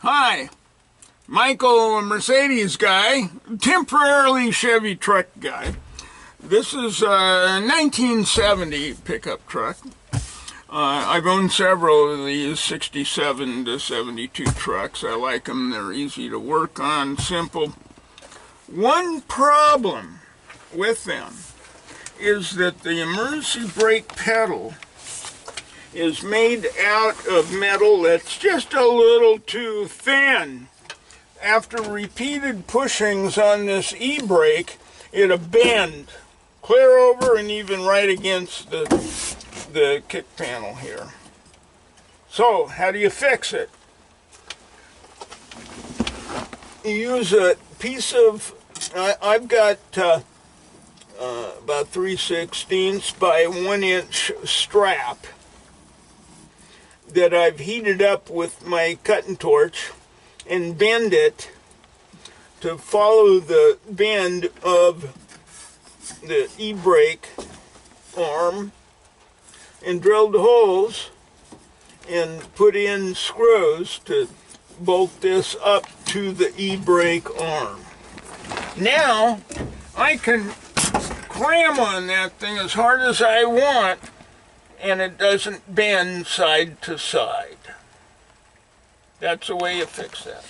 Hi, Michael, a Mercedes guy, temporarily Chevy truck guy. This is a 1970 pickup truck. I've owned several of these 67 to 72 trucks. I like them. They're easy to work on, simple. One problem with them is that the emergency brake pedal is made out of metal that's just a little too thin. After repeated pushings on this e-brake, it'll bend clear over and even right against the kick panel here. So, how do you fix it? You use a piece of, I've got about 3/16 by 1 inch strap that I've heated up with my cutting torch and bend it to follow the bend of the e-brake arm, and drilled holes and put in screws to bolt this up to the e-brake arm. Now I can cram on that thing as hard as I want and it doesn't bend side to side. That's the way you fix that.